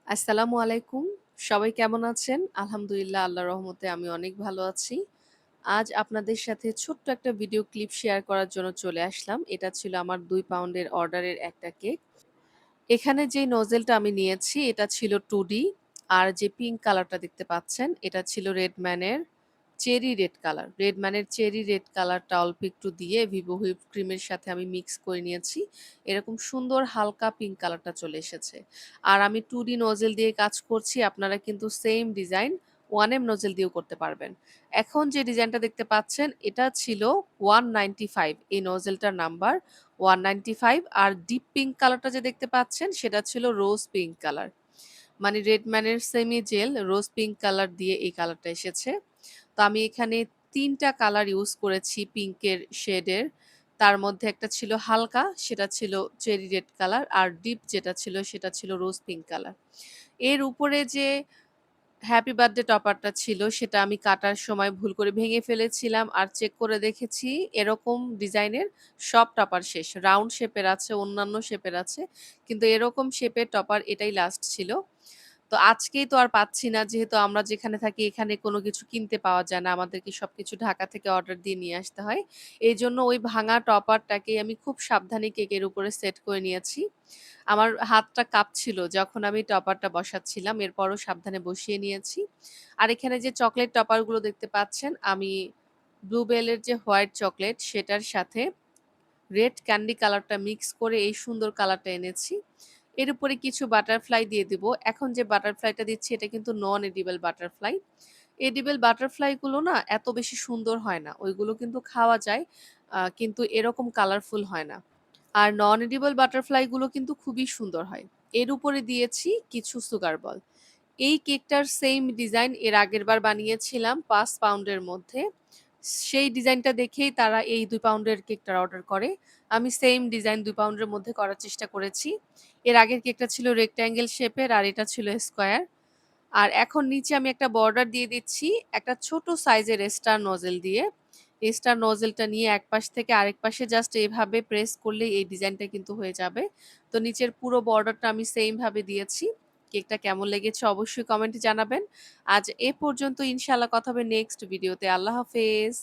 আসসালামু আলাইকুম। সবাই কেমন আছেন? আলহামদুলিল্লাহ আল্লাহর রহমতে আমি অনেক ভালো আছি। আজ আপনাদের সাথে ছোট্ট একটা ভিডিও ক্লিপ শেয়ার করার জন্য চলে আসলাম। এটা ছিল আমার ২ পাউন্ডের অর্ডারের একটা কেক। এখানে যে নজেলটা আমি নিয়েছি এটা ছিল 2D আর যে পিঙ্ক কালারটা দেখতে পাচ্ছেন এটা ছিল রেডম্যানের চেরি রেড কালার। রেডম্যানের চেরি রেড কালারটা অল্প একটু দিয়ে ভিভো হুইপ ক্রিমের সাথে আমি মিক্স করে নিয়েছি। এরকম সুন্দর হালকা পিঙ্ক কালারটা চলে এসেছে। আর আমি 2D নজেল দিয়ে কাজ করছি। আপনারা কিন্তু সেম ডিজাইন 1M নজেল দিয়েও করতে পারবেন। এখন যে ডিজাইনটা দেখতে পাচ্ছেন এটা ছিল 195 এই নজেলটার নাম্বার 195 আর ডিপ পিঙ্ক কালারটা যে দেখতে পাচ্ছেন সেটা ছিল রোজ পিঙ্ক কালার। মানে রেডম্যানের semi gel rose pink colour দিয়ে এই কালারটা এসেছে। তো আমি এখানে ৩ টা কালার ইউজ করেছি পিঙ্কের শেডের। তার মধ্যে একটা ছিল হালকা, সেটা ছিল চেরি রেড কালার আর ডিপ যেটা ছিল সেটা ছিল রোজ পিঙ্ক কালার। এর উপরে যে হ্যাপি বার্থডে টপারটা ছিল সেটা আমি কাটার সময় ভুল করে ভেঙে ফেলেছিলাম আর চেক করে দেখেছি এরকম ডিজাইনের সব টপার শেষ। রাউন্ড শেপের আছে, অন্যান্য শেপের আছে। কিন্তু এরকম শেপের টপার এটাই লাস্ট ছিল। তো আজকেই তো আর পাচ্ছি না যেহেতু আমরা যেখানে থাকি এখানে কোনো কিছু কিনতে পাওয়া যায় না। আমাদেরকে সবকিছু ঢাকা থেকে অর্ডার দিয়ে নিয়ে আসতে হয়। এইজন্য ওই ভাঙা টপারটাকেই আমি খুব সাবধানে কেকের উপরে সেট করে নিয়েছি। আমার হাতটা কাঁপছিল যখন আমি টপারটা বসাচ্ছিলাম। এরপরও সাবধানে বসিয়ে নিয়েছি। আর এখানে যে চকলেট টপারগুলো দেখতে পাচ্ছেন, আমি ব্লু বেলের যে হোয়াইট চকলেট সেটার সাথে রেড ক্যান্ডি কালারটা মিক্স করে এই সুন্দর কালারটা এনেছি। এর উপরে কিছু বাটারফ্লাই দিয়ে দিব। এখন যে বাটারফ্লাইটা দিচ্ছি এটা কিন্তু নন এডিবল বাটারফ্লাই। এডিবল বাটারফ্লাই গুলো না এত বেশি সুন্দর হয় না। ওইগুলো কিন্তু খাওয়া যায় কিন্তু এরকম কালারফুল হয় না। আর নন এডিবল বাটারফ্লাই গুলো কিন্তু খুবই সুন্দর হয়। এর উপরে দিয়েছি কিছু সুগার বল। এই কেকটার সেম ডিজাইন এর আগেরবার বানিয়েছিলাম ৫ পাউন্ডের মধ্যে। সেই ডিজাইনটা দেখেই তারা এই ২ পাউন্ডের কেকটার অর্ডার করে। আমি সেম ডিজাইন ২ পাউন্ডের মধ্যে করার চেষ্টা করেছি। এর আগের কেকটা ছিল রেক্ট্যাঙ্গেল শেপের আর এটা ছিল স্কয়ার। আর এখন নিচে আমি একটা বর্ডার দিয়ে দিচ্ছি একটা ছোট সাইজের স্টার নজেল দিয়ে। এই স্টার নজেলটা নিয়ে এক পাশ থেকে আরেক পাশে জাস্ট এভাবে প্রেস করলেই এই ডিজাইনটা কিন্তু হয়ে যাবে। তো নিচের পুরো বর্ডারটা আমি সেম ভাবে দিয়েছি। কেকটা কেমন লেগেছে অবশ্যই কমেন্টে জানাবেন। আজ এ পর্যন্ত ইনশাআল্লাহ কথা হবে নেক্সট ভিডিওতে। আল্লাহ হাফেজ।